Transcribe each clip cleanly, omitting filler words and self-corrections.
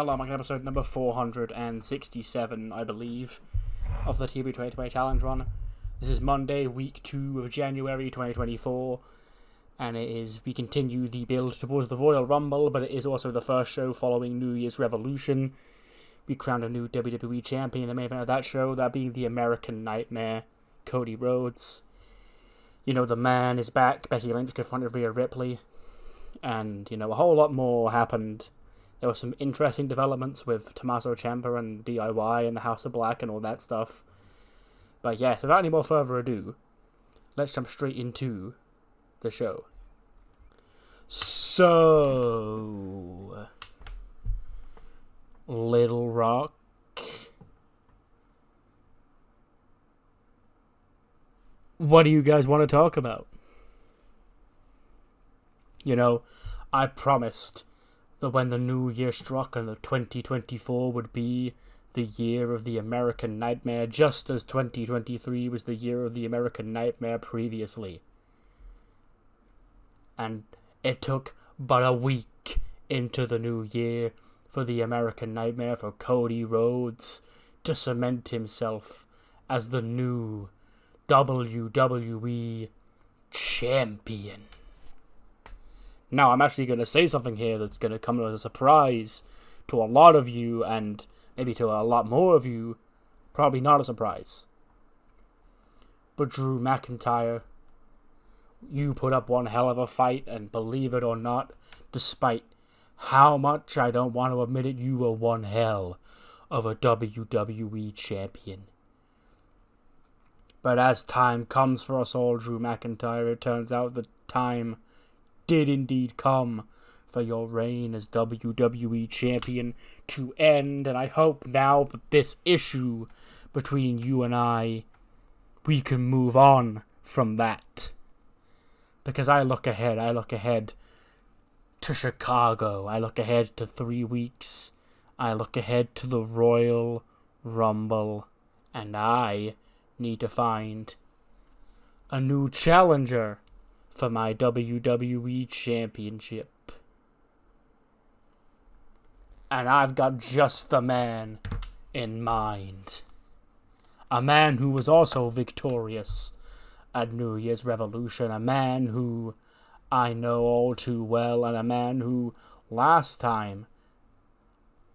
Hello, I'm on episode number 467, I believe, of the TEW 2020 Challenge Run. This is Monday, week 2 of January 2024, and we continue the build towards the Royal Rumble, but it is also the first show following New Year's Revolution. We crowned a new WWE Champion in the main event of that show, that being the American Nightmare, Cody Rhodes. You know, the man is back. Becky Lynch confronted Rhea Ripley, and, you know, a whole lot more happened. There were some interesting developments with Tommaso Ciampa and DIY and the House of Black and all that stuff. But yes, without any more further ado, let's jump straight into the show. So, Little Rock. What do you guys want to talk about? You know, I promised that when the new year struck and the 2024 would be the year of the American Nightmare, just as 2023 was the year of the American Nightmare previously. And it took but a week into the new year for the American Nightmare, for Cody Rhodes to cement himself as the new WWE Champion. Now, I'm actually going to say something here that's going to come as a surprise to a lot of you, and maybe to a lot more of you, probably not a surprise. But Drew McIntyre, you put up one hell of a fight, and believe it or not, despite how much I don't want to admit it, you were one hell of a WWE champion. But as time comes for us all, Drew McIntyre, it turns out the time did indeed come for your reign as WWE Champion to end, and I hope now that this issue between you and I, we can move on from that. Because I look ahead to Chicago, I look ahead to 3 weeks, I look ahead to the Royal Rumble, and I need to find a new challenger for my WWE Championship. And I've got just the man in mind. A man who was also victorious at New Year's Revolution. A man who I know all too well. And a man who, last time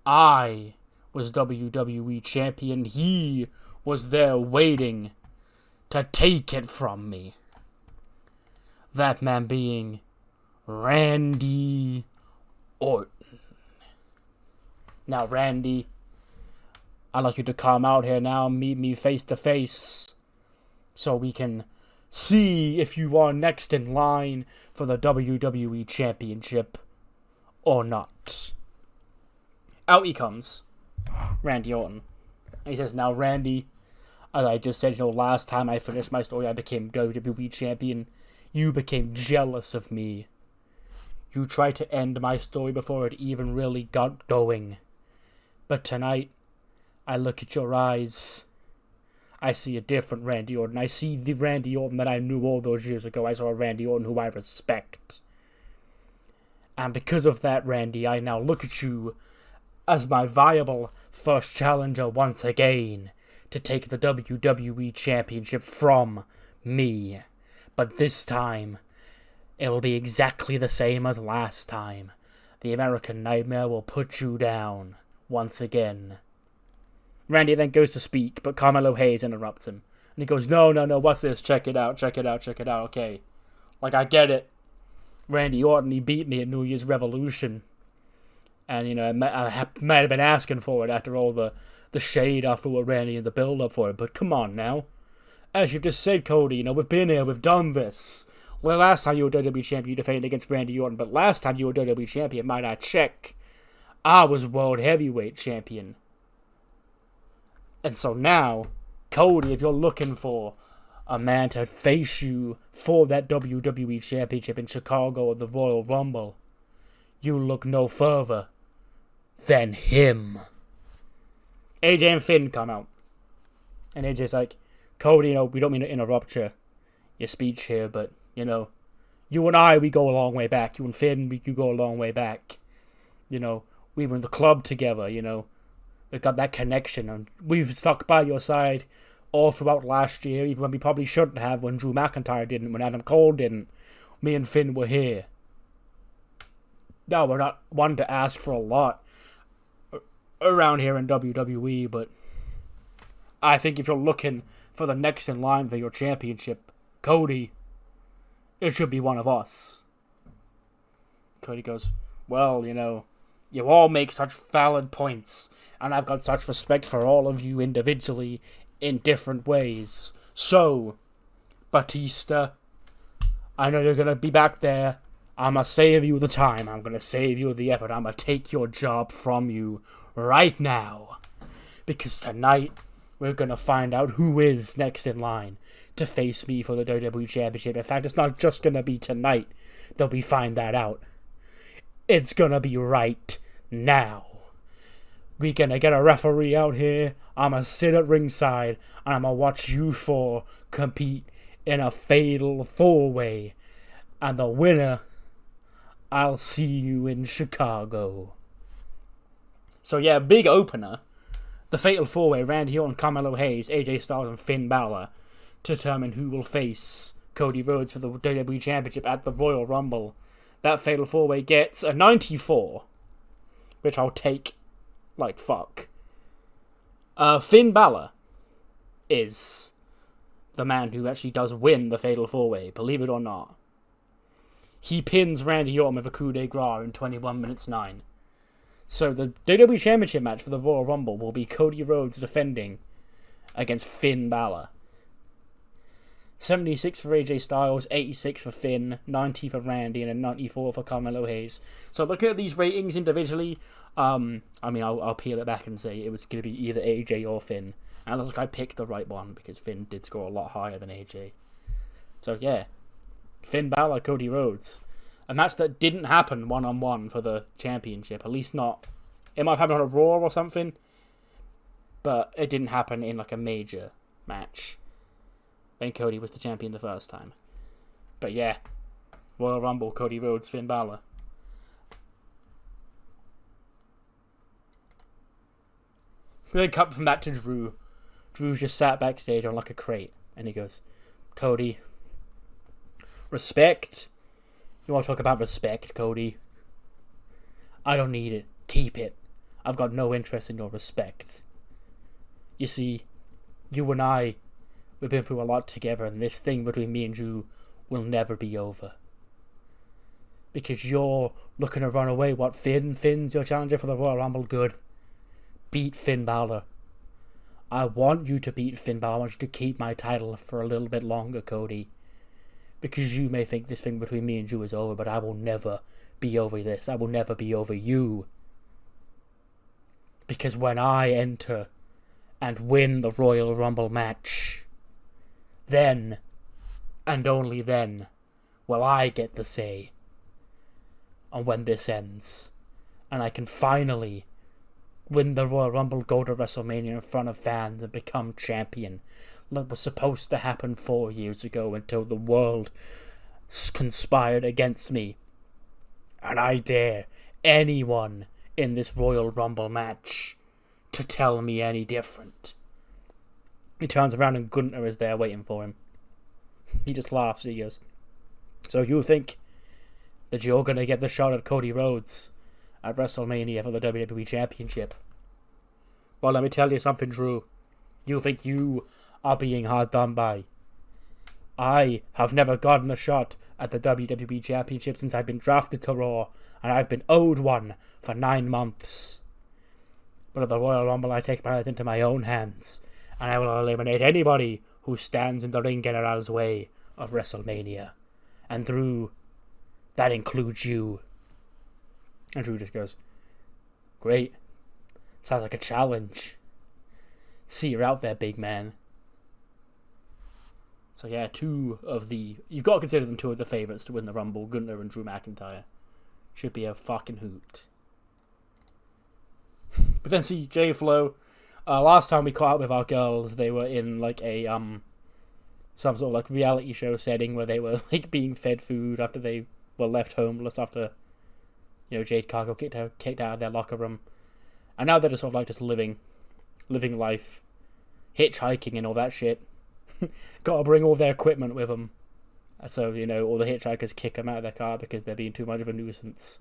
I was WWE Champion, he was there waiting to take it from me. That man being Randy Orton. Now, Randy, I'd like you to come out here now and meet me face to face so we can see if you are next in line for the WWE Championship or not. Out he comes, Randy Orton. And he says, now, Randy, as I just said, you know, last time I finished my story, I became WWE Champion. You became jealous of me. You tried to end my story before it even really got going. But tonight, I look at your eyes. I see a different Randy Orton. I see the Randy Orton that I knew all those years ago. I saw a Randy Orton who I respect. And because of that, Randy, I now look at you as my viable first challenger once again to take the WWE Championship from me. But this time, it'll be exactly the same as last time. The American Nightmare will put you down once again. Randy then goes to speak, but Carmelo Hayes interrupts him. And he goes, no, what's this? Check it out, okay. Like, I get it. Randy Orton, he beat me at New Year's Revolution. And, you know, I might have been asking for it after all the shade I threw at Randy and the build-up for it. But come on now. As you just said, Cody, you know, we've been here, we've done this. Well, last time you were WWE Champion, you defended against Randy Orton, but last time you were WWE Champion, might I check, I was World Heavyweight Champion. And so now, Cody, if you're looking for a man to face you for that WWE Championship in Chicago at the Royal Rumble, you look no further than him. AJ and Finn come out. And AJ's like, Cody, you know, we don't mean to interrupt your speech here, but, you know, you and I, we go a long way back. You and Finn, you go a long way back. You know, We were in the club together, you know. We got that connection, and we've stuck by your side all throughout last year, even when we probably shouldn't have, when Drew McIntyre didn't, when Adam Cole didn't. Me and Finn were here. No, we're not one to ask for a lot around here in WWE, but I think if you're looking for the next in line for your championship, Cody, it should be one of us. Cody goes, well, you know, you all make such valid points, and I've got such respect for all of you individually in different ways. So, Batista, I know you're going to be back there. I'm going to save you the time. I'm going to save you the effort. I'm going to take your job from you right now. Because tonight, we're going to find out who is next in line to face me for the WWE Championship. In fact, it's not just going to be tonight that we find that out. It's going to be right now. We're going to get a referee out here. I'm going to sit at ringside, and I'm going to watch you four compete in a fatal four-way. And the winner, I'll see you in Chicago. So yeah, big opener. The fatal four-way, Randy Orton, Carmelo Hayes, AJ Styles, and Finn Balor, to determine who will face Cody Rhodes for the WWE Championship at the Royal Rumble. That fatal four-way gets a 94, which I'll take like fuck. Finn Balor is the man who actually does win the fatal four-way, believe it or not. He pins Randy Orton with a coup de grace in 21 minutes 9. So the WWE Championship match for the Royal Rumble will be Cody Rhodes defending against Finn Balor. 76 for AJ Styles, 86 for Finn, 90 for Randy, and a 94 for Carmelo Hayes. So looking at these ratings individually, I'll peel it back and say it was going to be either AJ or Finn. And it looks like I picked the right one because Finn did score a lot higher than AJ. So yeah, Finn Balor, Cody Rhodes. A match that didn't happen one-on-one for the championship. At least not. It might have happened on a Raw or something. But it didn't happen in like a major match. When Cody was the champion the first time. But yeah. Royal Rumble, Cody Rhodes, Finn Balor. We then cut from that to Drew. Drew just sat backstage on like a crate. And he goes, Cody, respect. You want to talk about respect, Cody? I don't need it. Keep it. I've got no interest in your respect. You see, you and I, we've been through a lot together, and this thing between me and you will never be over. Because you're looking to run away. What, Finn's your challenger for the Royal Rumble? Good. Beat Finn Balor. I want you to beat Finn Balor. I want you to keep my title for a little bit longer, Cody. Because you may think this thing between me and you is over, but I will never be over this. I will never be over you. Because when I enter and win the Royal Rumble match, then, and only then, will I get the say on when this ends. And I can finally win the Royal Rumble, go to WrestleMania in front of fans and become champion. That was supposed to happen 4 years ago until the world conspired against me. And I dare anyone in this Royal Rumble match to tell me any different. He turns around and Gunther is there waiting for him. He just laughs. He goes, so you think that you're going to get the shot at Cody Rhodes at WrestleMania for the WWE Championship? Well, let me tell you something, Drew. You think you are being hard done by. I have never gotten a shot at the WWE Championship since I've been drafted to Raw, and I've been owed one for 9 months. But at the Royal Rumble, I take matters into my own hands, and I will eliminate anybody who stands in the ring general's way of WrestleMania. And Drew, that includes you. And Drew just goes, great. Sounds like a challenge. See you out there, big man. So yeah, you've got to consider them two of the favourites to win the Rumble, Gunther and Drew McIntyre. Should be a fucking hoot. But then see J Flo. Last time we caught up with our girls, they were in like a some sort of like reality show setting where they were like being fed food after they were left homeless after Jade Cargill kicked out of their locker room. And now they're just sort of like just living life, hitchhiking and all that shit. Got to bring all their equipment with them. So, all the hitchhikers kick them out of their car because they're being too much of a nuisance.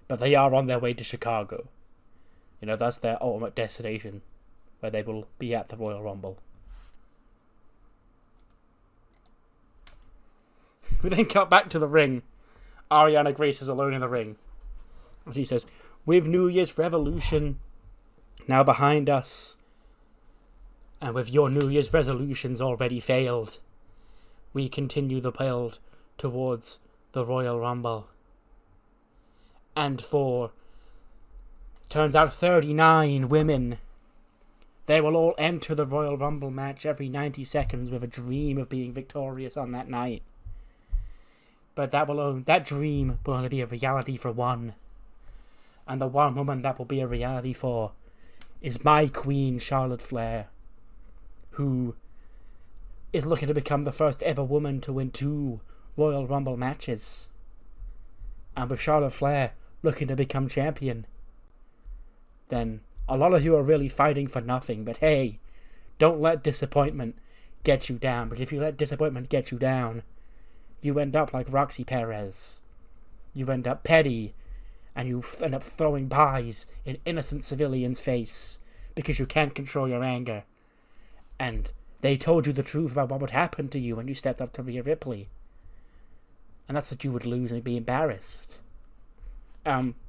But they are on their way to Chicago. That's their ultimate destination, where they will be at the Royal Rumble. We then cut back to the ring. Ariana Grace is alone in the ring. And she says, with New Year's Revolution now behind us, and with your New Year's resolutions already failed, we continue the build towards the Royal Rumble. And turns out 39 women. They will all enter the Royal Rumble match every 90 seconds with a dream of being victorious on that night. But that dream will only be a reality for one. And the one woman that will be a reality for is my queen, Charlotte Flair, who is looking to become the first ever woman to win 2 Royal Rumble matches. And with Charlotte Flair looking to become champion, then a lot of you are really fighting for nothing. But hey, don't let disappointment get you down. Because if you let disappointment get you down, you end up like Roxy Perez. You end up petty, and you end up throwing pies in innocent civilians' face because you can't control your anger. And they told you the truth about what would happen to you when you stepped up to Rhea Ripley. And that's that you would lose and be embarrassed.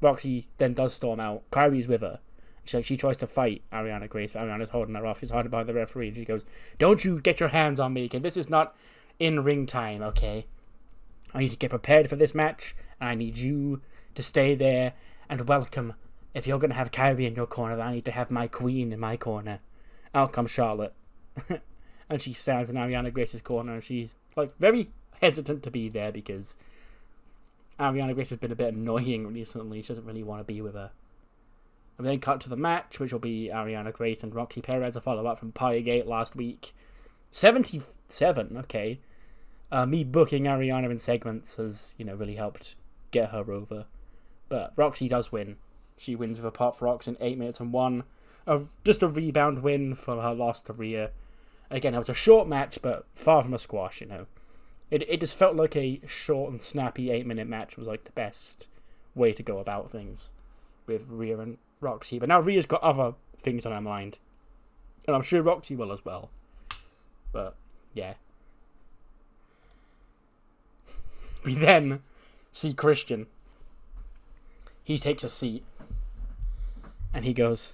Roxy then does storm out. Kyrie's with her. She tries to fight Ariana Grace, but Ariana's holding her off. She's hiding behind the referee, and she goes, "Don't you get your hands on me, okay? This is not in-ring time, okay? I need to get prepared for this match, and I need you to stay there and welcome. If you're going to have Kyrie in your corner, then I need to have my queen in my corner. Out comes Charlotte." And she stands in Ariana Grace's corner, and she's very hesitant to be there because Ariana Grace has been a bit annoying recently. She doesn't really want to be with her. And then cut to the match, which will be Ariana Grace and Roxy Perez, a follow-up from Pyragate last week. 77, okay. Me booking Ariana in segments has, really helped get her over. But Roxy does win. She wins with a Pop Rocks in 8 minutes and 1. Just a rebound win for her loss to Rhea. Again, it was a short match, but far from a squash, It just felt like a short and snappy 8-minute match was the best way to go about things with Rhea and Roxy. But now Rhea's got other things on her mind. And I'm sure Roxy will as well. But, yeah. We then see Christian. He takes a seat. And he goes,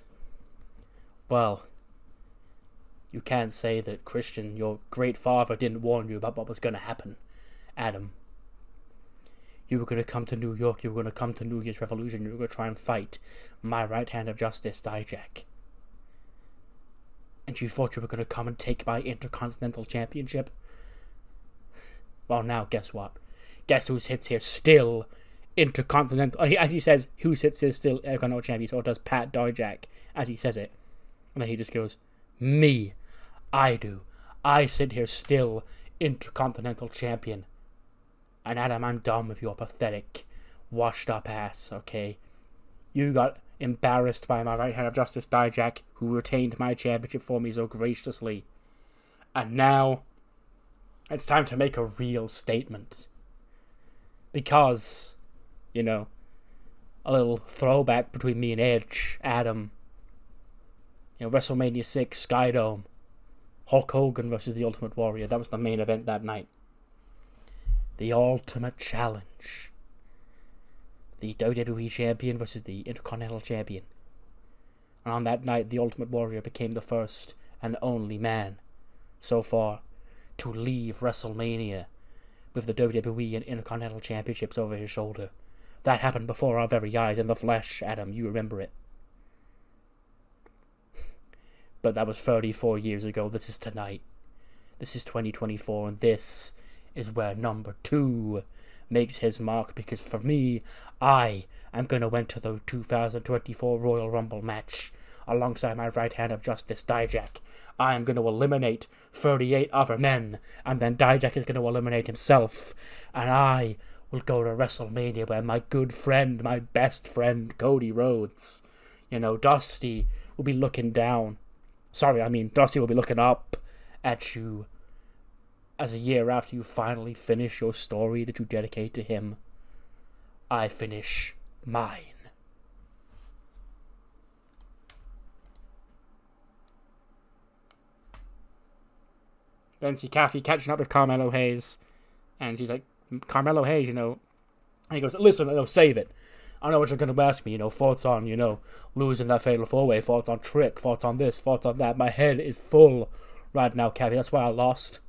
"Well, you can't say that Christian, your great father, didn't warn you about what was going to happen, Adam. You were going to come to New York, you were going to come to New Year's Revolution, you were going to try and fight my right hand of justice, Dijak. And you thought you were going to come and take my Intercontinental Championship? Well, now, guess what? Guess who sits here still Intercontinental... As he says, who sits here still Intercontinental Champion, so does Pat Dijak, as he says it. And then he just goes, "Me. I do. I sit here still Intercontinental Champion. And Adam, I'm done with your pathetic, washed-up ass, okay? You got embarrassed by my right hand of justice, Dijak, who retained my championship for me so graciously. And now, it's time to make a real statement. Because, a little throwback between me and Edge, Adam. WrestleMania 6, Skydome. Hulk Hogan versus the Ultimate Warrior. That was the main event that night. The Ultimate Challenge. The WWE Champion versus the Intercontinental Champion. And on that night, the Ultimate Warrior became the first and only man, so far, to leave WrestleMania with the WWE and Intercontinental Championships over his shoulder. That happened before our very eyes in the flesh, Adam. You remember it. But that was 34 years ago. This is tonight. This is 2024, and this is where number 2 makes his mark, because for me, I am going to enter the 2024 Royal Rumble match alongside my right hand of justice, Dijak. I am going to eliminate 38 other men, and then Dijak is going to eliminate himself, and I will go to WrestleMania where my good friend, my best friend, Cody Rhodes, Dusty will be looking down. Dusty will be looking up at you as a year after you finally finish your story that you dedicate to him. I finish mine. Then see Kathy catching up with Carmelo Hayes, and she's like, Carmelo Hayes, and he goes, listen, save it. I know what you're going to ask me, thoughts on, losing that Fatal 4-Way, thoughts on Trick, thoughts on this, thoughts on that. My head is full right now, Kathy. That's why I lost.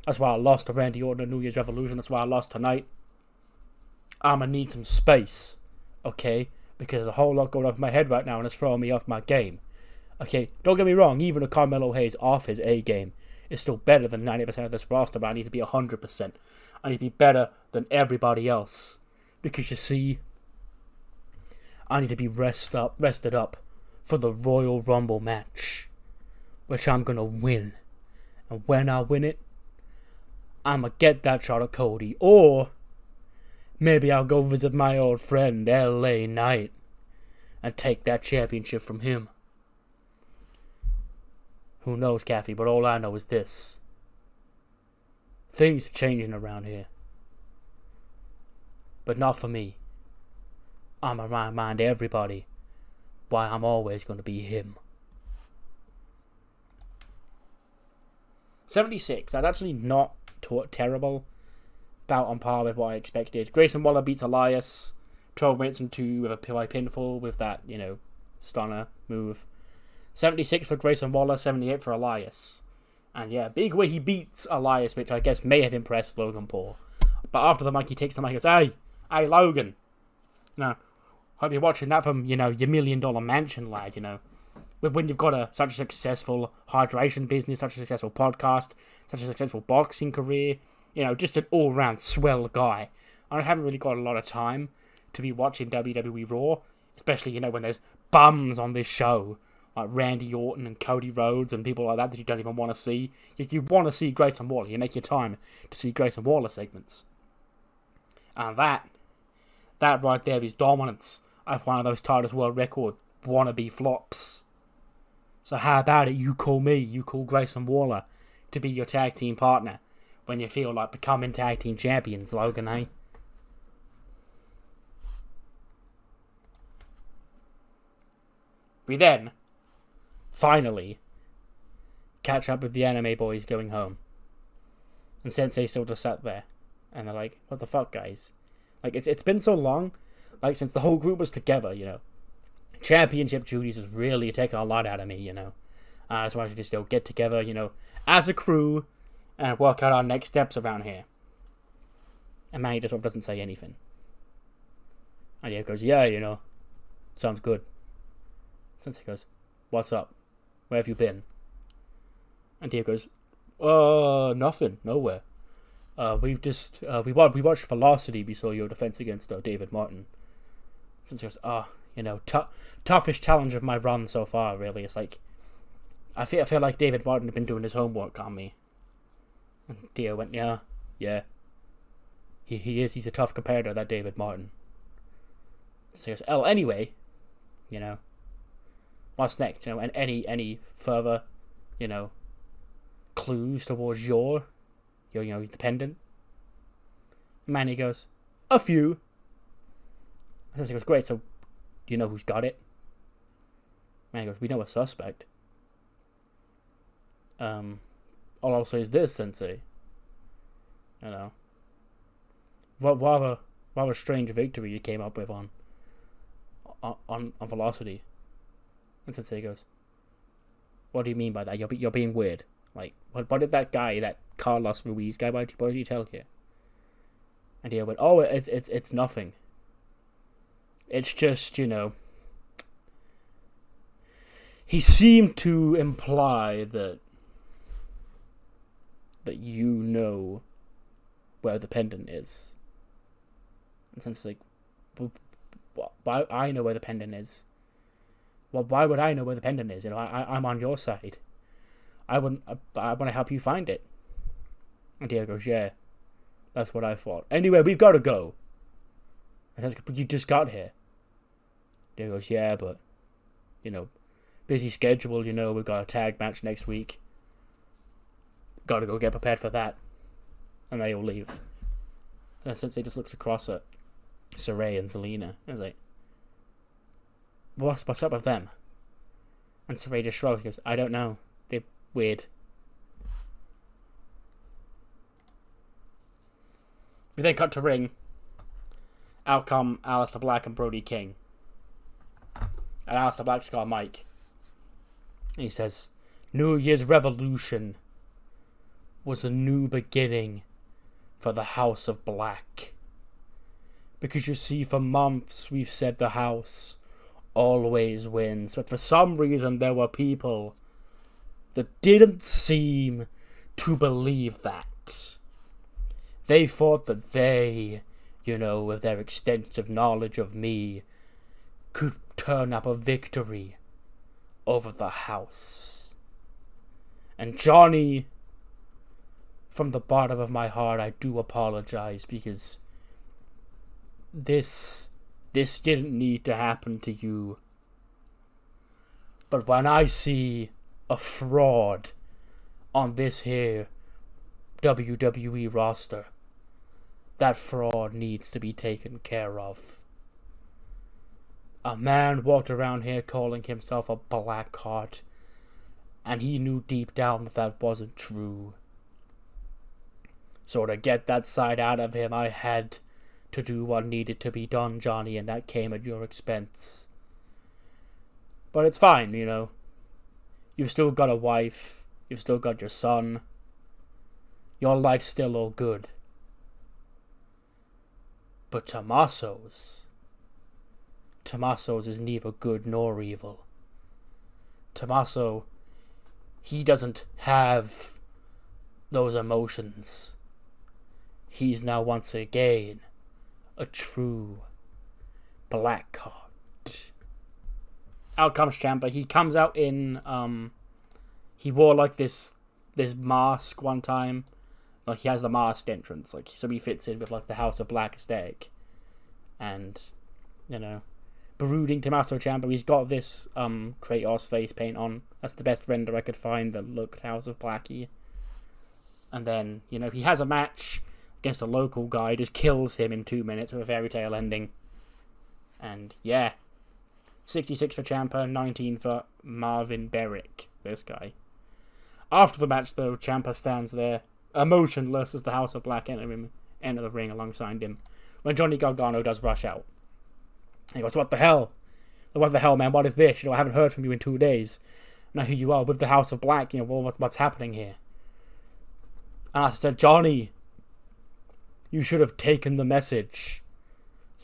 That's why I lost to Randy Orton at New Year's Revolution. That's why I lost tonight. I'm going to need some space, okay? Because there's a whole lot going on in my head right now, and it's throwing me off my game. Okay, don't get me wrong, even a Carmelo Hayes off his A game is still better than 90% of this roster, but I need to be 100%. I need to be better than everybody else. Because you see, I need to be rested up for the Royal Rumble match, which I'm going to win. And when I win it, I'm going to get that shot of Cody. Or maybe I'll go visit my old friend, LA Knight, and take that championship from him. Who knows, Kathy, but all I know is this. Things are changing around here. But not for me. I'm going to remind everybody why I'm always going to be him. 76. That's actually not terrible. About on par with what I expected. Grayson Waller beats Elias. 12 minutes and 2 with a PI pinfall with that, stunner move. 76 for Grayson Waller, 78 for Elias. And yeah, big way he beats Elias, which I guess may have impressed Logan Paul. But after the mic, he takes the mic and goes, Hey, Logan. Hope you're watching that from, your $1 million mansion, lad, When you've got such a successful hydration business, such a successful podcast, such a successful boxing career, just an all-round swell guy. I haven't really got a lot of time to be watching WWE Raw, especially, when there's bums on this show, like Randy Orton and Cody Rhodes and people like that you don't even want to see. You want to see Grayson Waller. You make your time to see Grayson Waller segments. And that right there is dominance of one of those Titus World Record wannabe flops. So how about it? You call Grayson Waller to be your tag team partner when you feel like becoming tag team champions, Logan, eh? We then finally catch up with the anime boys going home. And Sensei still just sat there. And they're like, what the fuck, guys? Like, it's been so long, like, since the whole group was together, Championship duties is really taking a lot out of me, I just wanted to just, get together, as a crew, and work out our next steps around here. And Manny just doesn't say anything. And he goes, yeah, sounds good. Sensei goes, what's up? Where have you been? And Dio goes, nothing, nowhere. We watched Velocity. We saw your defense against David Martin. Sensei goes, toughest challenge of my run so far. Really, it's like I feel like David Martin had been doing his homework on me. And Dio went, yeah. He is. He's a tough competitor, that David Martin. Sensei goes, anyway, what's next? And any further, clues towards your the pendant? Manny goes, a few. And Sensei goes, great, so do you know who's got it? Manny goes, we know a suspect. All I'll say is this, Sensei. Rather strange victory you came up with on Velocity. And Sensei goes, what do you mean by that? You're being weird. Like, what did that guy, that Carlos Ruiz guy, what did he tell you? And he went, it's nothing. It's just, he seemed to imply that you know where the pendant is. And since like, why I know where the pendant is. Well, why would I know where the pendant is? I'm on your side. I want to help you find it. And Diego goes, yeah. That's what I thought. Anyway, we've got to go. I said, but you just got here. He goes, yeah, but, busy schedule, we've got a tag match next week. Got to go get prepared for that. And they all leave. And Sensei just looks across at Saray and Zelina. And he's like, what's up with them? And Saray just shrugs. He goes, I don't know. They're weird. We then cut to ring. Out come Aleister Black and Brody King. And Aleister Black's got a mic. And he says, New Year's Revolution was a new beginning for the House of Black. Because you see, for months we've said the House always wins. But for some reason there were people that didn't seem to believe that. They thought that they, with their extensive knowledge of me, could turn up a victory over the House. And Johnny, from the bottom of my heart, I do apologize, because this didn't need to happen to you. But when I see a fraud on this here WWE roster, that fraud needs to be taken care of. A man walked around here calling himself a Blackheart, and he knew deep down that that wasn't true. So to get that side out of him, I had to do what needed to be done, Johnny, and that came at your expense. But it's fine, You've still got a wife. You've still got your son. Your life's still all good. But Tommaso's is neither good nor evil. Tommaso, he doesn't have those emotions. He's now once again a true Blackheart. Out comes Ciampa. He comes out in he wore like this mask one time. Like, he has the masked entrance, like, so he fits in with, like, the House of Black aesthetic. And, brooding Tommaso Ciampa, he's got this, Kratos face paint on. That's the best render I could find that looked House of Blacky. And then, he has a match against a local guy, just kills him in 2 minutes with a fairy tale ending. And, yeah. 66 for Ciampa, 19 for Marvin Berrick, this guy. After the match, though, Ciampa stands there, emotionless, as the House of Black enter the ring alongside him, when Johnny Gargano does rush out. He goes, what the hell? What the hell, man? What is this? I haven't heard from you in 2 days. Now here you are with the House of Black. What's happening here? And I said, Johnny, you should have taken the message.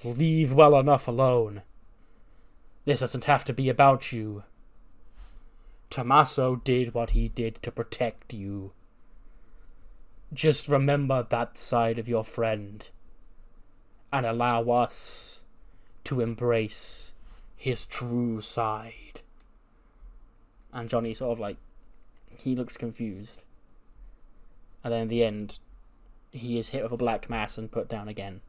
Leave well enough alone. This doesn't have to be about you. Tommaso did what he did to protect you. Just remember that side of your friend and allow us to embrace his true side. And Johnny sort of he looks confused. And then in the end, he is hit with a black mass and put down again.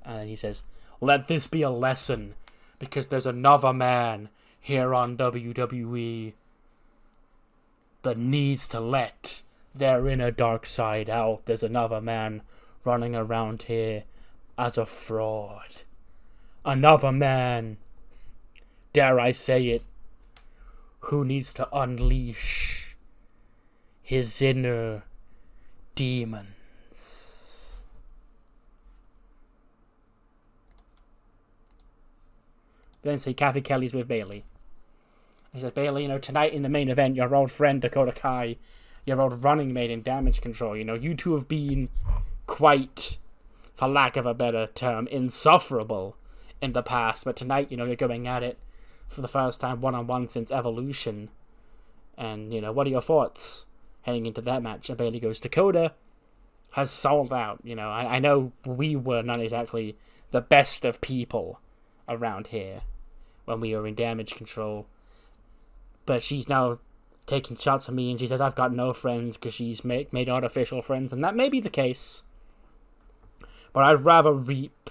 And then he says, let this be a lesson, because there's another man here on WWE that needs to let their inner dark side out. There's another man running around here as a fraud. Another man, dare I say it, who needs to unleash his inner demons. Then say Kathy Kelly's with Bayley. He says, Bayley, tonight in the main event, your old friend Dakota Kai, your old running mate in Damage Control, you two have been quite, for lack of a better term, insufferable in the past, but tonight, you're going at it for the first time one-on-one since Evolution. And, what are your thoughts heading into that match? And Bayley goes, Dakota has sold out. I know we were not exactly the best of people around here when we were in Damage Control, but she's now taking shots at me, and she says I've got no friends because she's made artificial friends, and that may be the case. But I'd rather reap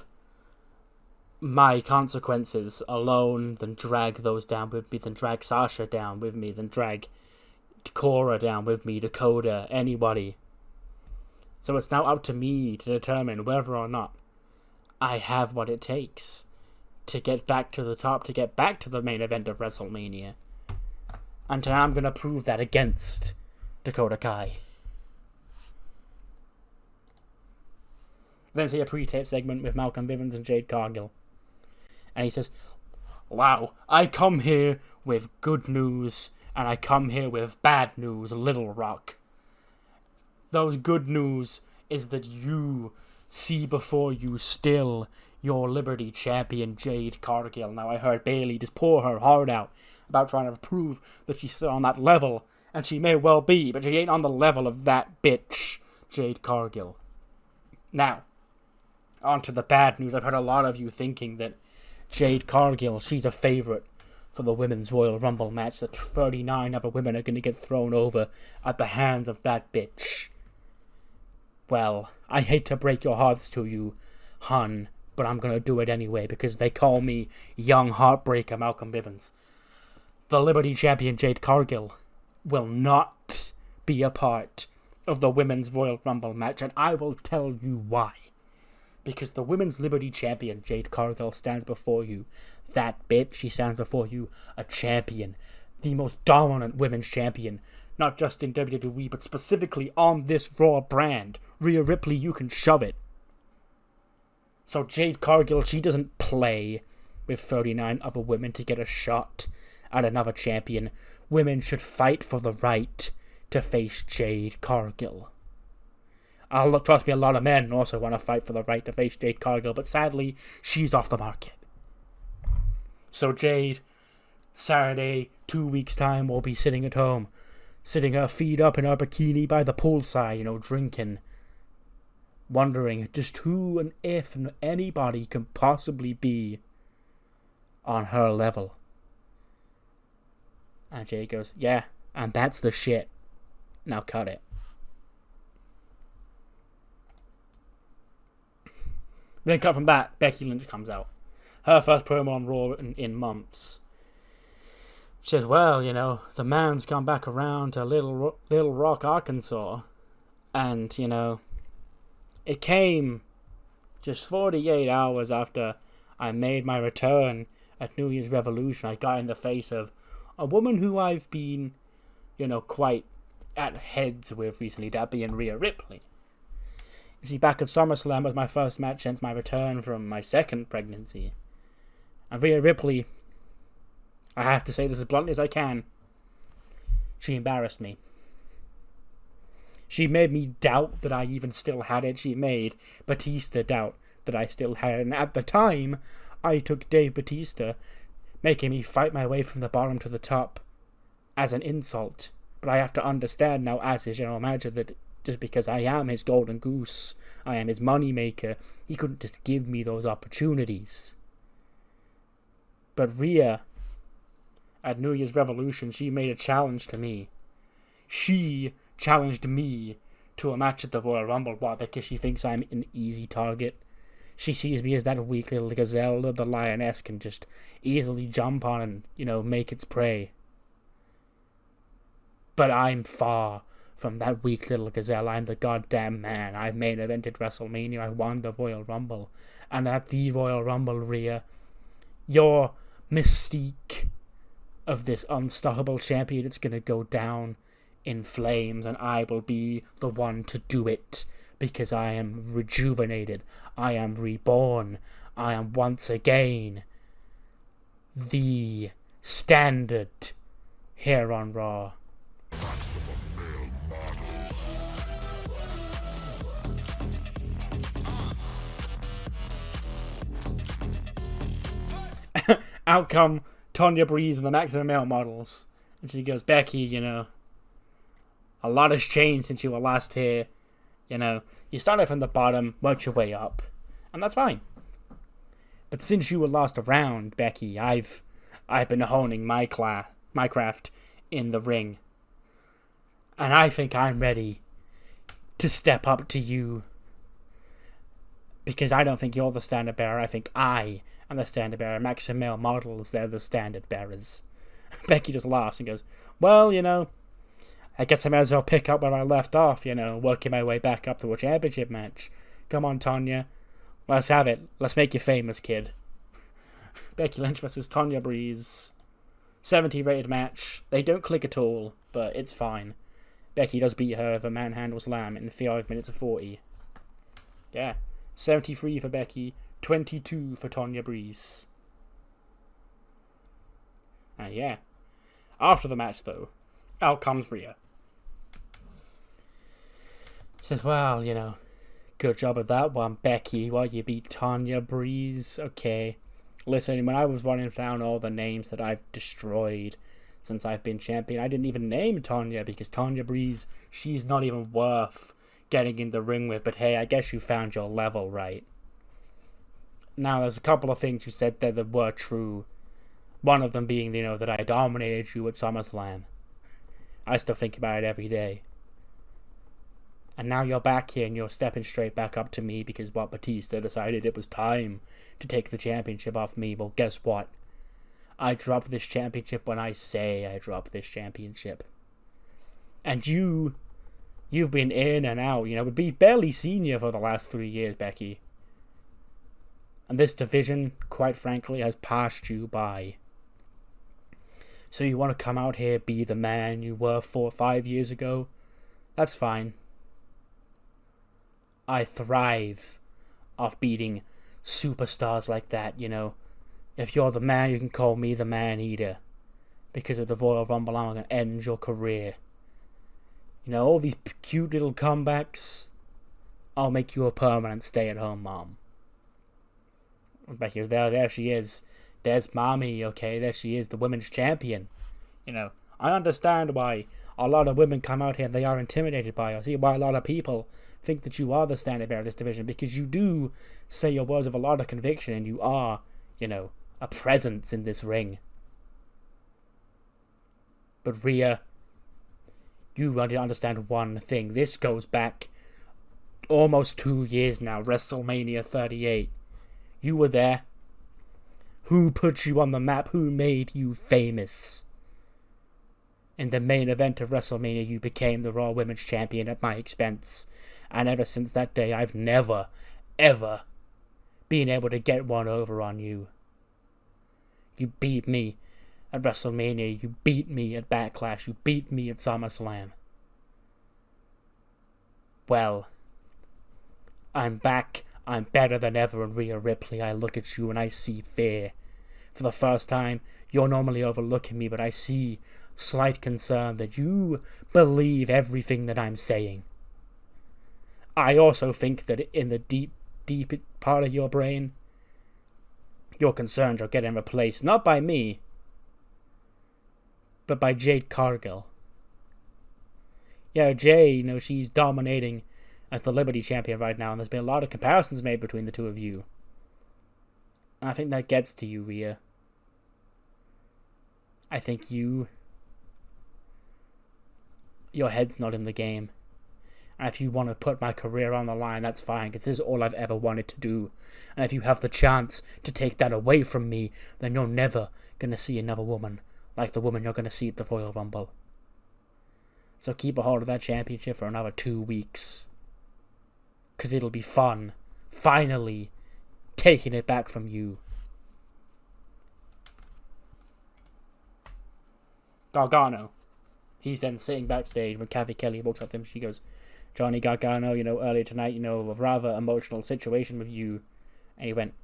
my consequences alone than drag those down with me, than drag Sasha down with me, than drag Cora down with me, Dakota, anybody. So it's now up to me to determine whether or not I have what it takes to get back to the top, to get back to the main event of WrestleMania. And today I'm going to prove that against Dakota Kai. Then see a pre-tape segment with Malcolm Bivens and Jade Cargill. And he says, wow, I come here with good news, and I come here with bad news, Little Rock. Those good news is that you see before you still your Liberty Champion, Jade Cargill. Now, I heard Bayley just pour her heart out about trying to prove that she's still on that level, and she may well be, but she ain't on the level of that bitch, Jade Cargill. Now, on to the bad news. I've heard a lot of you thinking that Jade Cargill, she's a favourite for the Women's Royal Rumble match, that 39 other women are going to get thrown over at the hands of that bitch. Well, I hate to break your hearts to you, hun, but I'm going to do it anyway because they call me Young Heartbreaker Malcolm Bivens. The Liberty Champion Jade Cargill will not be a part of the Women's Royal Rumble match, and I will tell you why. Because the Women's Liberty Champion Jade Cargill stands before you. That bitch, she stands before you a champion. The most dominant women's champion. Not just in WWE, but specifically on this Raw brand. Rhea Ripley, you can shove it. So Jade Cargill, she doesn't play with 39 other women to get a shot at another champion. Women should fight for the right to face Jade Cargill. Trust me, a lot of men also want to fight for the right to face Jade Cargill, but sadly, she's off the market. So Jade, Saturday, 2 weeks' time, will be sitting at home, sitting her feet up in her bikini by the poolside, drinking, wondering just who and if and anybody can possibly be on her level. And Jade goes, yeah, and that's the shit. Now cut it. Then cut from that, Becky Lynch comes out. Her first promo on Raw in months. She says, well, the man's come back around to Little Rock, Arkansas. And, it came just 48 hours after I made my return at New Year's Revolution. I got in the face of a woman who I've been, quite at heads with recently, that being Rhea Ripley. You see, back at SummerSlam was my first match since my return from my second pregnancy. And Rhea Ripley, I have to say this as bluntly as I can, she embarrassed me. She made me doubt that I even still had it. She made Batista doubt that I still had it. And at the time, I took Dave Batista, making me fight my way from the bottom to the top, as an insult. But I have to understand now, as his general manager, that just because I am his golden goose, I am his money maker, he couldn't just give me those opportunities. But Rhea, at New Year's Revolution, she made a challenge to me. She challenged me to a match at the Royal Rumble. Why? Because she thinks I'm an easy target. She sees me as that weak little gazelle that the lioness can just easily jump on and, make its prey. But I'm far from that weak little gazelle. I'm the goddamn man. I main evented WrestleMania. I won the Royal Rumble. And at the Royal Rumble, Rhea, your mystique of this unstoppable champion, it's going to go down in flames, and I will be the one to do it, because I am rejuvenated. I am reborn. I am once again the standard here on Raw. Out come Tonya Breeze and the Maximum Male models. And she goes, Becky, a lot has changed since you were last here. You started from the bottom, worked your way up. And that's fine. But since you were last around, Becky, I've been honing my craft in the ring. And I think I'm ready to step up to you. Because I don't think you're the standard bearer. I think I am the standard bearer. Maxim Male Models, they're the standard bearers. Becky just laughs and goes, well, I guess I might as well pick up where I left off, working my way back up to a championship match. Come on, Tanya. Let's have it. Let's make you famous, kid. Becky Lynch versus Tanya Breeze. 70 rated match. They don't click at all, but it's fine. Becky does beat her with a manhandle slam in 5 minutes of 40. Yeah. 73 for Becky, 22 for Tanya Breeze. And yeah. After the match, though, out comes Rhea. Says, well, good job of that one, Becky. Well, you beat Tanya Breeze. Okay. Listen, when I was running down all the names that I've destroyed since I've been champion, I didn't even name Tanya because Tanya Breeze, she's not even worth getting in the ring with. But hey, I guess you found your level, right? Now, there's a couple of things you said there that were true. One of them being, that I dominated you at SummerSlam. I still think about it every day. And now you're back here and you're stepping straight back up to me because Batista decided it was time to take the championship off me. Well, guess what? I drop this championship when I say I drop this championship. And you've been in and out. We've barely seen you for the last 3 years, Becky. And this division, quite frankly, has passed you by. So you want to come out here, be the man you were 4 or 5 years ago? That's fine. I thrive off beating superstars like that, If you're the man, you can call me the Man-Eater. Because of the Royal Rumble, I'm going to end your career. All these cute little comebacks, I'll make you a permanent stay-at-home mom. Becky's there she is. There's Mommy, okay? There she is, the women's champion. I understand why a lot of women come out here and they are intimidated by you. I see why a lot of people think that you are the standard bearer of this division, because you do say your words with a lot of conviction and you are, a presence in this ring. But Rhea, you understand one thing. This goes back almost 2 years now, WrestleMania 38. You were there. Who put you on the map? Who made you famous? In the main event of WrestleMania, you became the Raw Women's Champion at my expense. And ever since that day, I've never, ever been able to get one over on you. You beat me at WrestleMania. You beat me at Backlash. You beat me at SummerSlam. Well, I'm back. I'm better than ever, and Rhea Ripley, I look at you and I see fear. For the first time, you're normally overlooking me, but I see slight concern that you believe everything that I'm saying. I also think that in the deep part of your brain, your concerns are getting replaced, not by me, but by Jade Cargill. Yeah, Jade, she's dominating as the Liberty Champion right now, and there's been a lot of comparisons made between the two of you. And I think that gets to you, Rhea. I think your head's not in the game. And if you want to put my career on the line, that's fine, because this is all I've ever wanted to do. And if you have the chance to take that away from me, then you're never going to see another woman like the woman you're going to see at the Royal Rumble. So keep a hold of that championship for another 2 weeks. Because it'll be fun, finally, taking it back from you. Gargano. He's then sitting backstage when Kathy Kelly walks up to him. She goes, Johnny Gargano, earlier tonight, a rather emotional situation with you. And he went,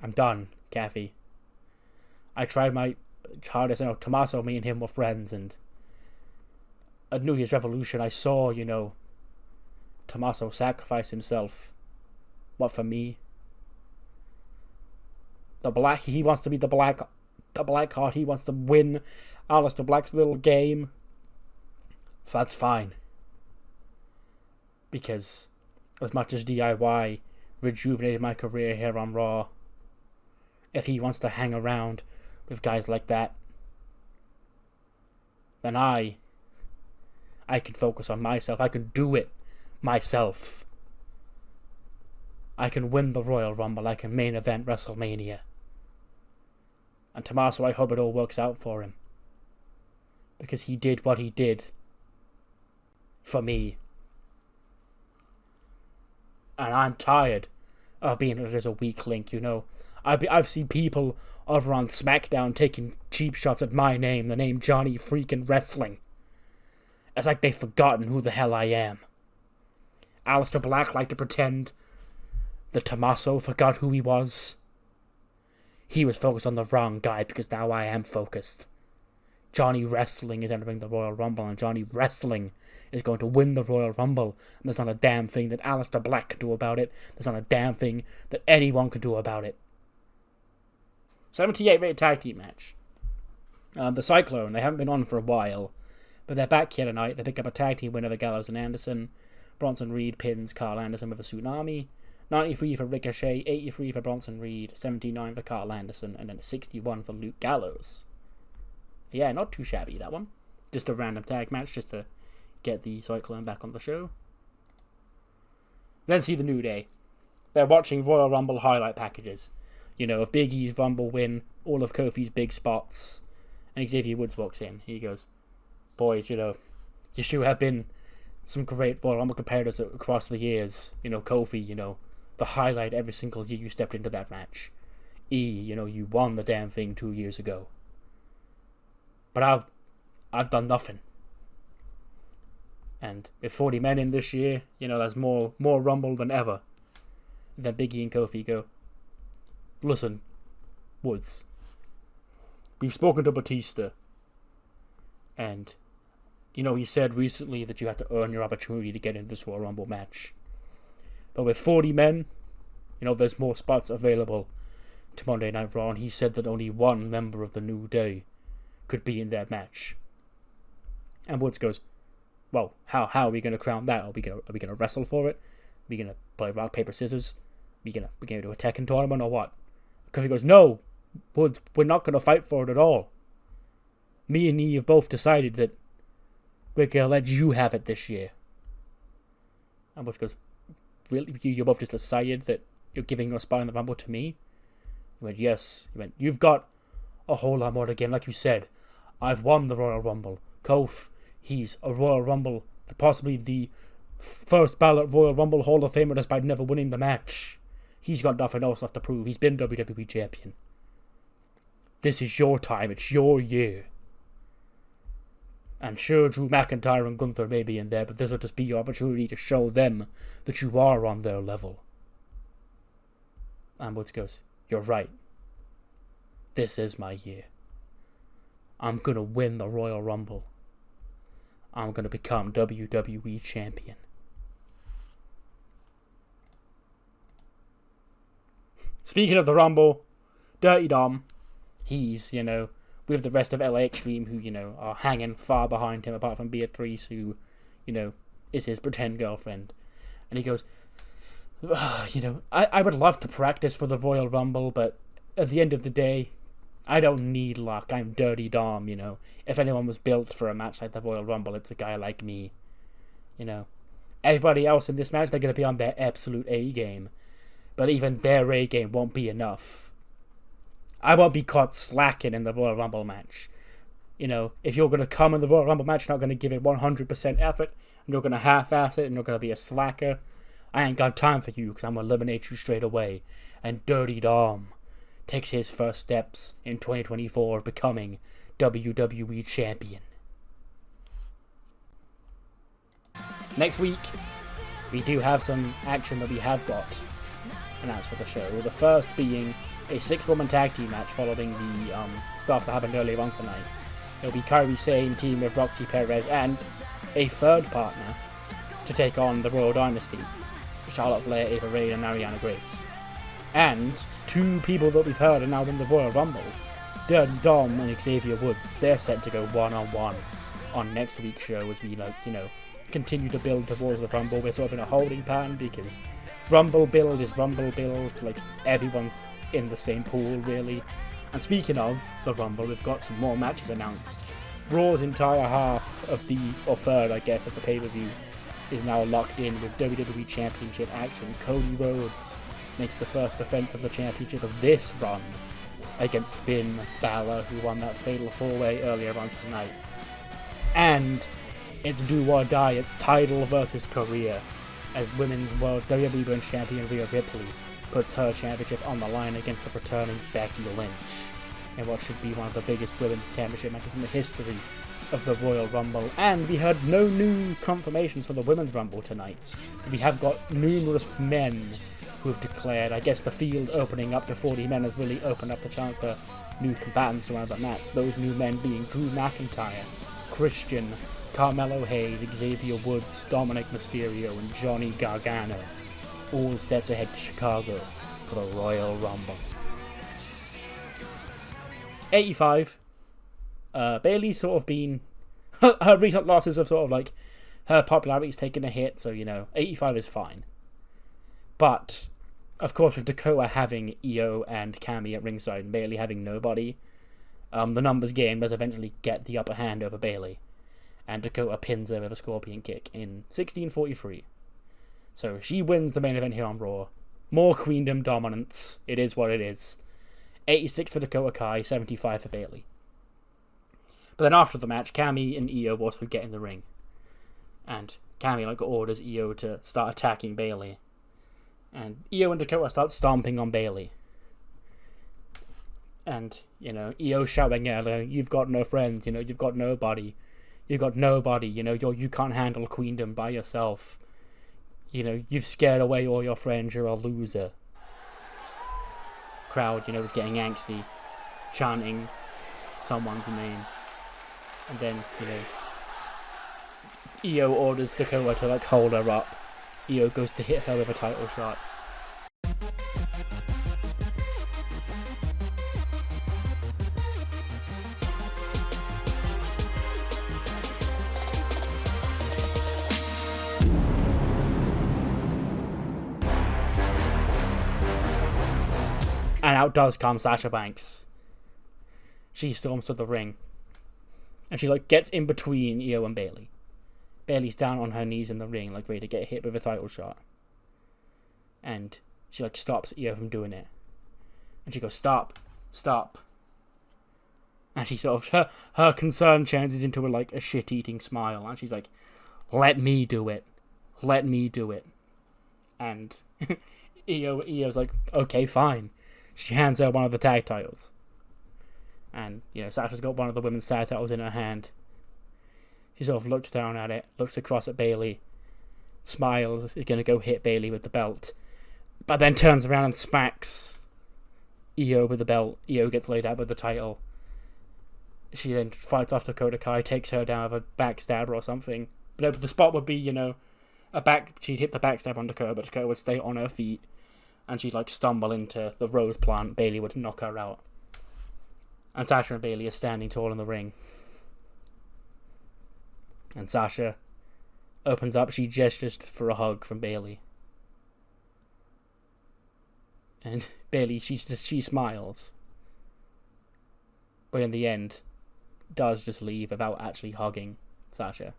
I'm done, Kathy. I tried my hardest. Tommaso, me and him were friends. And at New Year's Revolution, I saw, Tommaso sacrifice himself. What, for me? He wants to be the Black Heart. He wants to win Aleister Black's little game. That's fine. Because as much as DIY rejuvenated my career here on Raw, if he wants to hang around with guys like that, then I I can focus on myself. I can do it myself. I can win the Royal Rumble. I can main event WrestleMania. And Tommaso, I hope it all works out for him. Because he did what he did for me. And I'm tired of being as a weak link, you know. I've seen people over on SmackDown taking cheap shots at my name, the name Johnny freaking Wrestling. It's like they've forgotten who the hell I am. Aleister Black liked to pretend that Tommaso forgot who he was. He was focused on the wrong guy because now I am focused. Johnny Wrestling is entering the Royal Rumble, and Johnny Wrestling is going to win the Royal Rumble. And there's not a damn thing that Aleister Black can do about it. There's not a damn thing that anyone can do about it. 78 rated tag team match. The Cyclone, they haven't been on for a while, but they're back here tonight. They pick up a tag team win over Gallows and Anderson. Bronson Reed pins Carl Anderson with a tsunami. 93 for Ricochet, 83 for Bronson Reed, 79 for Carl Anderson, and then 61 for Luke Gallows. Yeah, not too shabby, that one. Just a random tag match, just to get the Cyclone back on the show. Then see the New Day. They're watching Royal Rumble highlight packages. You know, of Big E's Rumble win, all of Kofi's big spots. And Xavier Woods walks in. He goes, boys, you know, you sure have been some great Royal Rumble competitors across the years. You know, Kofi, you know, the highlight every single year you stepped into that match. You know, you won the damn thing 2 years ago. But I've done nothing. And with 40 men in this year, you know, there's more Rumble than ever. And then Big E and Kofi go, listen, Woods, we've spoken to Batista, and, you know, he said recently that you have to earn your opportunity to get into this Royal Rumble match. But with 40 men, you know, there's more spots available to Monday Night Raw, and he said that only one member of the New Day could be in that match. And Woods goes, well, how are we going to crown that? Are we going to wrestle for it? Are we going to play rock, paper, scissors? Are we going to do a Tekken tournament or what? Kofi goes, no, Woods, we're not going to fight for it at all. Me and E have both decided that we're going to let you have it this year. And Woods goes, really? You both just decided that you're giving your spot in the Rumble to me? He went, yes. He went, you've got a whole lot more to gain. Like you said, I've won the Royal Rumble. Kof, he's a Royal Rumble, possibly the first ballot Royal Rumble Hall of Famer despite never winning the match. He's got nothing else left to prove. He's been WWE Champion. This is your time. It's your year. And sure, Drew McIntyre and Gunther may be in there, but this will just be your opportunity to show them that you are on their level. And Woods goes, you're right. This is my year. I'm going to win the Royal Rumble. I'm going to become WWE Champion. Speaking of the Rumble, Dirty Dom, he's, you know, with the rest of LA Extreme who, you know, are hanging far behind him apart from Beatrice who, you know, is his pretend girlfriend. And he goes, you know, I would love to practice for the Royal Rumble, but at the end of the day, I don't need luck. I'm Dirty Dom, you know. If anyone was built for a match like the Royal Rumble, it's a guy like me. You know, everybody else in this match, they're going to be on their absolute A game. But even their A game won't be enough. I won't be caught slacking in the Royal Rumble match. You know, if you're going to come in the Royal Rumble match, you're not going to give it 100% effort, and you're going to half-ass it, and you're going to be a slacker, I ain't got time for you, because I'm going to eliminate you straight away. And Dirty Dom takes his first steps in 2024 of becoming WWE Champion. Next week, we do have some action that we have got announced for the show. The first being a 6-woman tag team match following the stuff that happened earlier on tonight. It'll be Kairi Sane team with Roxy Perez and a third partner to take on the Royal Dynasty, Charlotte Flair, Ava Rae, and Ariana Grace. And 2 people that we've heard are now in the Royal Rumble, Dirty Dom and Xavier Woods. They're set to go one-on-one on next week's show as we, like, you know, continue to build towards the Rumble. We're sort of in a holding pattern because Rumble build is Rumble build, like, everyone's in the same pool, really. And speaking of the Rumble, we've got some more matches announced Raw's entire half of or third, I guess, of the pay-per-view is now locked in with WWE Championship action. Cody Rhodes makes the first defense of the championship of this run against Finn Balor, who won that fatal 4-way earlier on tonight. And it's do or die, it's title versus career, as Women's World WWE Women's Champion Rhea Ripley puts her championship on the line against the returning Becky Lynch in what should be one of the biggest women's championship matches in the history of the Royal Rumble. And we heard no new confirmations for the Women's Rumble tonight. We have got numerous men who have declared. I guess the field opening up to 40 men has really opened up the chance for new combatants around the match. Those new men being Drew McIntyre, Christian, Carmelo Hayes, Xavier Woods, Dominic Mysterio, and Johnny Gargano, all set to head to Chicago for the Royal Rumble. 85. Bayley's sort of been... her recent losses have sort of like... her popularity's taken a hit, so, 85 is fine. But, of course, with Dakota having Io and Cammy at ringside and Bayley having nobody, the numbers game does eventually get the upper hand over Bayley. And Dakota pins her with a scorpion kick in 16:43. So she wins the main event here on Raw. More Queendom dominance. It is what it is. 86 for Dakota Kai, 75 for Bayley. But then after the match, Cammy and Io also get in the ring. And Cammy orders Io to start attacking Bayley. And Io and Dakota start stomping on Bayley. And, Io shouting at her, "You've got no friends, you've got nobody. You've got nobody, you can't handle Queendom by yourself. You've scared away all your friends, you're a loser." Crowd, was getting angsty, chanting someone's name. And then, Io orders Dakota to hold her up. Io goes to hit her with a title shot. And out does come Sasha Banks. She storms to the ring. And she gets in between Io and Bayley. Bayley's down on her knees in the ring, ready to get hit with a title shot. And she stops Io from doing it. And she goes, "Stop. Stop." And she sort of, her concern changes into a shit-eating smile. And she's like, "Let me do it. Let me do it." And Io's like, "Okay, fine." She hands her one of the tag titles. And, Sasha's got one of the women's tag titles in her hand. She sort of looks down at it, looks across at Bayley, smiles, is going to go hit Bayley with the belt, but then turns around and smacks Io with the belt. Io gets laid out with the title. She then fights off Dakota Kai, takes her down with a backstabber or something. But the spot would be, she'd hit the backstab on Dakota, but Dakota would stay on her feet. And she'd stumble into the rose plant. Bayley would knock her out. And Sasha and Bayley are standing tall in the ring. And Sasha opens up. She gestures for a hug from Bayley. And Bayley, she smiles. But in the end, does just leave without actually hugging Sasha.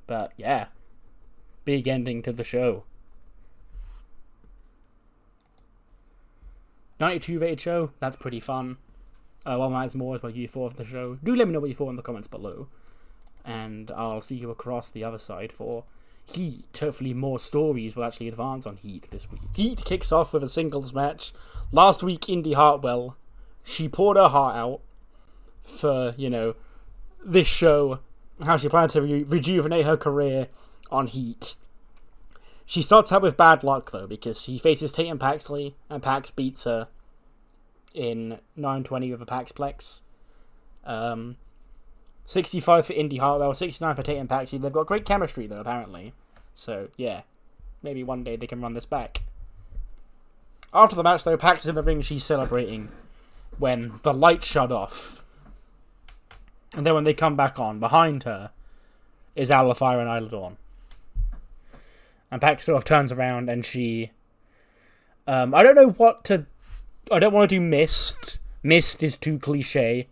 But yeah, big ending to the show. 92 rated show, that's pretty fun. One Man's More is what you thought of the show. Do let me know what you thought in the comments below. And I'll see you across the other side for Heat. Hopefully more stories will actually advance on Heat this week. Heat kicks off with a singles match. Last week, Indy Hartwell, she poured her heart out for, this show. How she planned to rejuvenate her career on Heat. She starts out with bad luck, though, because she faces Tatum Paxley, and Pax beats her in 9:20 with a Paxplex. 65 for Indy Hartwell, 69 for Tatum Paxley. They've got great chemistry, though, apparently. So, yeah. Maybe one day they can run this back. After the match, though, Pax is in the ring. She's celebrating when the lights shut off. And then when they come back on, behind her is Isla Fire and Isla Dawn. And Pax sort of turns around and she... I don't know what to... I don't want to do Mist. Mist is too cliche.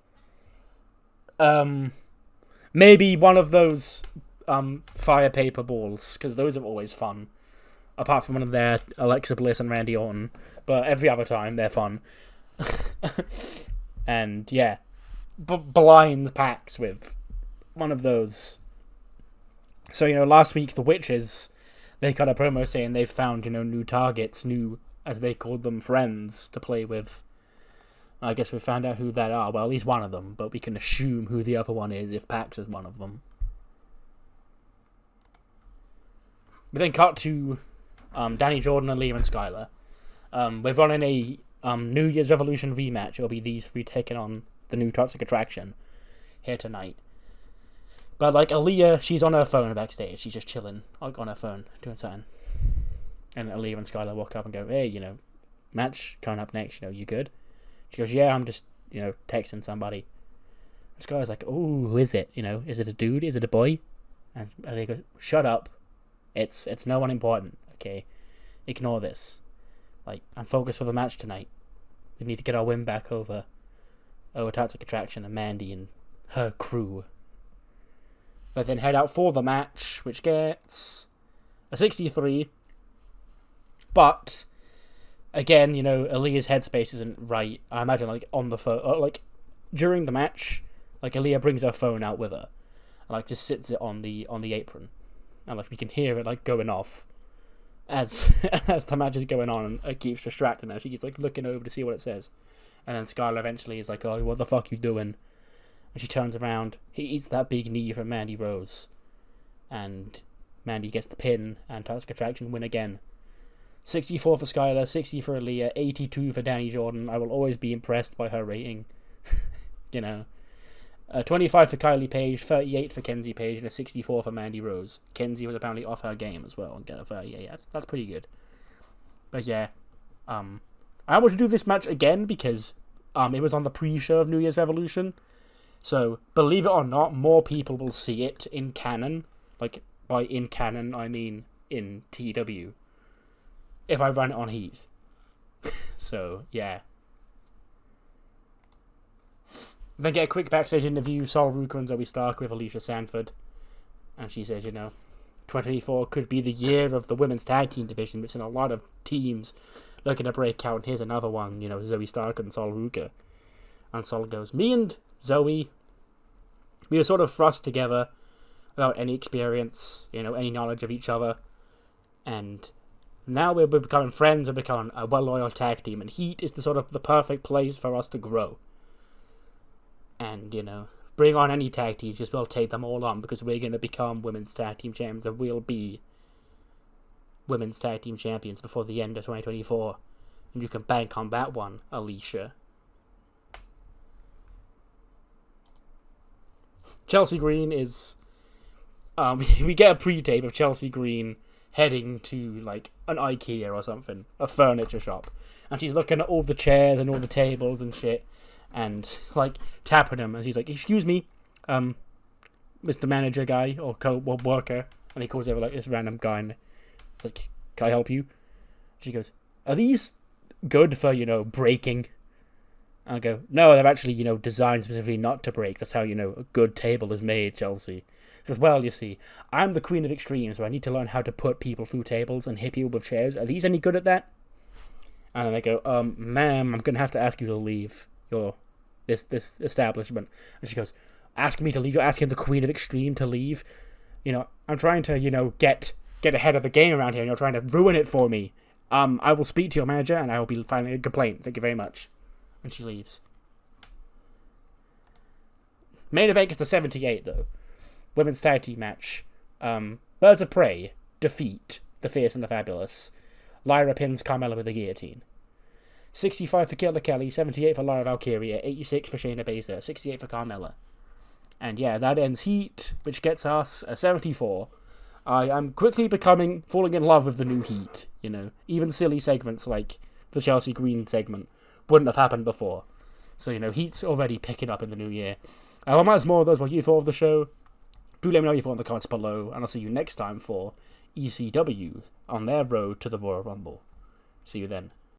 Maybe one of those fire paper balls, because those are always fun. Apart from one of their Alexa Bliss and Randy Orton, but every other time they're fun. And yeah, blind packs with one of those. So, last week the Witches, they got a promo saying they've found, new targets, new, as they called them, friends to play with. I guess we found out who that are. Well, at least one of them, but we can assume who the other one is if Pax is one of them. We then cut to Danny Jordan and Liam and Skylar. We're running a New Year's Revolution rematch. It'll be these three taking on the new Toxic Attraction here tonight. But, Aaliyah, she's on her phone backstage. She's just chilling, on her phone, doing something. And Aaliyah and Skylar walk up and go, hey, match coming up next, you good? She goes, yeah, I'm just, texting somebody. And Skylar's like, oh, who is it? Is it a dude? Is it a boy? And they go, shut up. It's no one important, okay? Ignore this. I'm focused for the match tonight. We need to get our win back over Toxic Attraction and Mandy and her crew. But then head out for the match, which gets a 63. But, again, Aaliyah's headspace isn't right. I imagine, on the phone, during the match, Aaliyah brings her phone out with her. And, just sits it on the apron. And, we can hear it, going off. As the match is going on, and it keeps distracting her. She keeps, looking over to see what it says. And then Skylar eventually is like, oh, what the fuck you doing? And she turns around. He eats that big knee from Mandy Rose. And Mandy gets the pin, and Toxic Attraction win again. 64 for Skylar, 60 for Aaliyah, 82 for Danny Jordan. I will always be impressed by her rating. 25 for Kylie Page, 38 for Kenzie Page, and a 64 for Mandy Rose. Kenzie was apparently off her game as well and got a 38. That's pretty good. But yeah, I want to do this match again because it was on the pre-show of New Year's Revolution. So, believe it or not, more people will see it in canon. By in canon, I mean in TEW. If I run it on Heat. So, yeah. Then get a quick backstage interview, Sol Ruca and Zoe Stark with Alicia Sanford. And she says, 2024 could be the year of the women's tag team division, which in a lot of teams looking to break out. And here's another one, Zoe Stark and Sol Ruca. And Sol goes, me and Zoe, we were sort of thrust together without any experience, any knowledge of each other. And now we're becoming friends, we're becoming a well-loyal tag team. And Heat is the perfect place for us to grow. And, bring on any tag teams, just we'll take them all on because we're going to become women's tag team champions and we'll be women's tag team champions before the end of 2024. And you can bank on that one, Alicia. Chelsea Green is... we get a pre-tape of Chelsea Green heading to, an IKEA or something. A furniture shop. And she's looking at all the chairs and all the tables and shit. And, tapping him. And she's like, excuse me, Mr. Manager guy, or worker. And he calls over, this random guy. And he's like, can I help you? She goes, are these good for, breaking? And I go, no, they're actually, designed specifically not to break. That's how, a good table is made, Chelsea. She goes, well, you see, I'm the queen of extremes, so I need to learn how to put people through tables and hit people with chairs. Are these any good at that? And then I go, ma'am, I'm going to have to ask you to leave this establishment. And she goes, asking me to leave? You're asking the Queen of Extreme to leave? I'm trying to, get ahead of the game around here, and you're trying to ruin it for me. I will speak to your manager, and I will be filing a complaint. Thank you very much. And she leaves. Main event gets a 78, though. Women's tag team match. Birds of Prey defeat the Fierce and the Fabulous. Lyra pins Carmella with a guillotine. 65 for Killer Kelly, 78 for Lyra Valkyria, 86 for Shayna Baszler, 68 for Carmella. And yeah, that ends Heat, which gets us a 74. I am quickly falling in love with the new Heat, Even silly segments like the Chelsea Green segment wouldn't have happened before. So, Heat's already picking up in the new year. I might have more of those what you thought of the show. Do let me know what you thought in the comments below, and I'll see you next time for ECW on their road to the Royal Rumble. See you then.